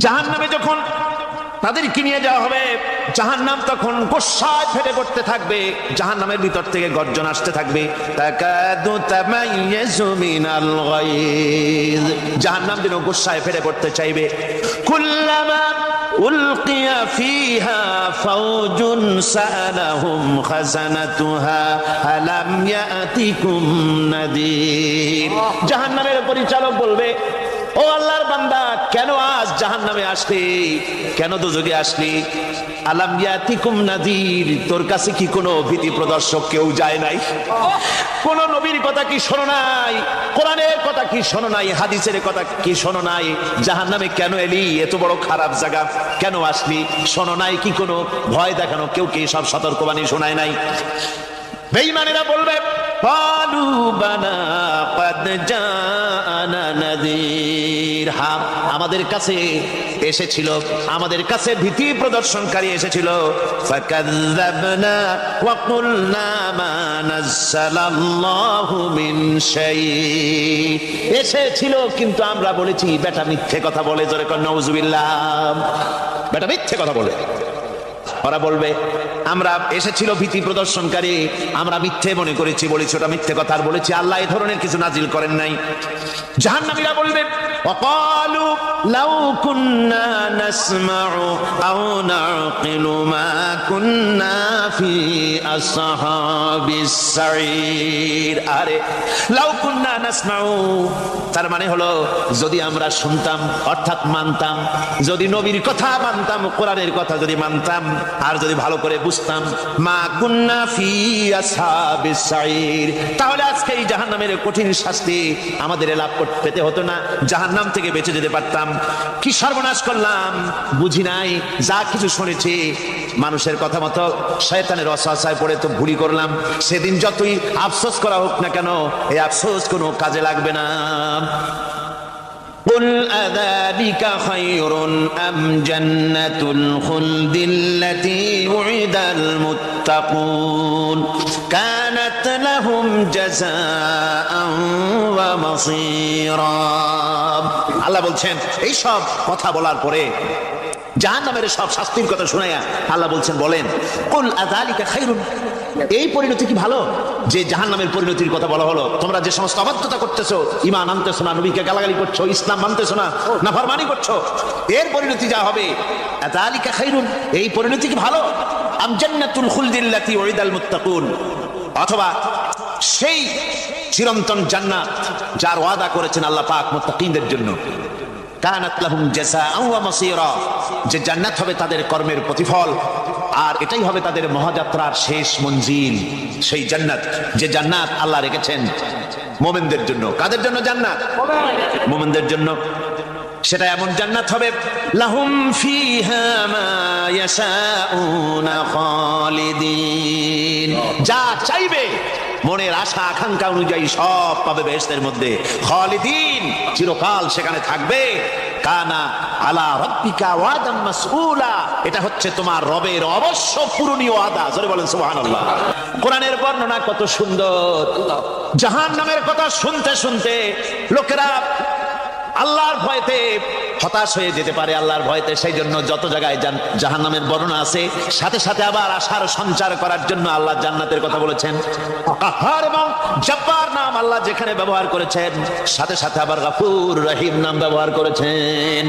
জাহান্নামে যখন তাদেরকে নিয়ে যাওয়া হবে, জাহান্নাম তখন গোসায় ফেটে পড়তে থাকবে, জাহান্নামের ভিতর থেকে গর্জন আসতে থাকবে, তাকাদু তামাইয়াজু মিনাল গায়জ। জাহান্নাম যেন গোসায় ফেটে পড়তে চাইবে। কুল্লামা উলকিয়া ফিহা ফাওজুন সাআলাহুম খাজানাতুহা আলাম ইয়াতিকুম নাদির। জাহান্নামের পরিচালক বলবে, ও আল্লাহর বান্দা, কেন আজ জাহান্নামে আসলি, কেন দোজখে আসলি? আলাম ইয়াতিকুম নাদির, তোর কাছে কি কোনো ভীতি প্রদর্শক কেউ যায় নাই? কোন নবীর কথা কি শোনো নাই? কোরআনের কথা কি শোনো নাই? হাদিসের কথা কি শোনো নাই? জাহান্নামে কেন এলি? এত বড় খারাপ জায়গা কেন আসলি? শোনো নাই কি কোনো ভয় দেখানো কেউ কি সব সতর্কবাণী শোনায় নাই? বেঈমানেরা বলবে, ক্বালু বালা ক্বাদ জাআনা নাযীর, হ্যাঁ আমাদের কাছে এসেছিল, আমাদের কাছে ভীতি প্রদর্শনকারী এসেছিল। ফাকাযযাবনা ওয়া কুলনা মা নাযালাল্লাহু মিন শাই, এসেছিল কিন্তু আমরা বলেছি বেটা মিথ্যে কথা বলে। জোরে কর নাউযুবিল্লাহ, বেটা মিথ্যে কথা বলে। ওরা বলবে, আমরা এসেছিল ভীতি প্রদর্শনকারী, আমরা মিথ্যে মনে করেছি, বলেছি ওটা মিথ্যে কথা, আর বলেছি আল্লাহ এই ধরনের কিছু নাজিল করেন নাই। জাহান্নামীরা বলবে, ওয়াকালু লাউ কুন্না নাসমাউ আও নাকিলু মা কুন্না ফি আসহাবিস সাঈর। আরে লাউ কুন্না নাসমাউ, তার মানে হলো যদি আমরা শুনতাম অর্থাৎ মানতাম, যদি নবীর কথা মানতাম, কোরআনের কথা যদি মানতাম, আর যদি ভালো করে বুঝতাম, মা কুন্না ফি আসহাবিস সাঈর, তাহলে আজকে এই জাহান্নামের কঠিন শাস্তি আমাদের লাভ পেতে হতো না, জাহান্নাম থেকে বেঁচে যেতে পারতাম। কি সর্বনাশ করলাম, বুঝি নাই, যা কিছু শুনেছি মানুষের কথা মতো শয়তানের ওয়াসওয়াসায় পড়ে তো ভুলই করলাম। সেদিন যতই আফসোস করা হোক না কেন, এই আফসোস কোনো কাজে লাগবে না। قل أذلك خير أم جنة الخلد التي وعد المتقون كانت لهم جزاء ومصيرا। আল্লাহ বলছেন, এই সব কথা বলার পরে, জাহান্নামের সব শাস্তির কথা শুনাইয়া আল্লাহ বলছেন, বলেন কুল আযালিকা খায়রুন, এই পরিণতি কি ভালো যে জাহান্নামের পরিণতির কথা বলা হলো? তোমরা যে সমস্ত অবাধ্যতা করতেছো, ঈমান আনতেছো না, নবীকে গালাগালি করছো, ইসলাম মানতেছো না, নাফরমানি করছো, এর পরিণতি যা হবে, আযালিকা খায়রুন, এই পরিণতি কি ভালো? আম জান্নাতুল খুলদিল্লাতী উইদাল মুত্তাকুন, অথবা সেই চিরন্তন জান্নাত যার ওয়াদা করেছেন আল্লাহ পাক মুত্তাকিনদের জন্য। কানাত লাহুম জাযাআন ওয়া মাসীরা, যে জান্নাত হবে তাদের কর্মের প্রতিফল, আর এটাই হবে তাদের মহাযাত্রার শেষ মঞ্জিল। সেই জান্নাত, যে জান্নাত আল্লাহ রেখেছেন মুমিনদের জন্য। কাদের জন্য জান্নাত? মুমিনদের জন্য। সেটা এমন জান্নাত হবে, লাহুম ফিহা মা ইয়াশাউনা খালিদিন, যা চাইবে মনের আশা আকাঙ্ক্ষা অনুযায়ী সব পাবে বেহেশতের মধ্যে। খালিদিন, চিরকাল সেখানে থাকবে। কানা আলা রাব্বিকা ওয়াদাম মাসউলা, এটা হচ্ছে তোমার রবের অবশ্য পূরণীয় ওয়াদা। জোরে বলেন সুবহানাল্লাহ। কোরআনের বর্ণনা কত সুন্দর। জাহান্নামের কথা শুনতে শুনতে লোকেরা আল্লাহর ভয়তে হতাশ হয়ে যেতে পারে, আল্লাহর ভয়তে। সেই জন্য যত জায়গায় জাহান্নামের বর্ণনা আছে, সাথে সাথে আবার আশার সঞ্চার করার জন্য আল্লাহ জান্নাতের কথা বলেছেন। কাহ্হার এবং জব্বার নাম আল্লাহ যেখানে ব্যবহার করেছেন, সাথে সাথে আবার গফুর রহিম নাম ব্যবহার করেছেন।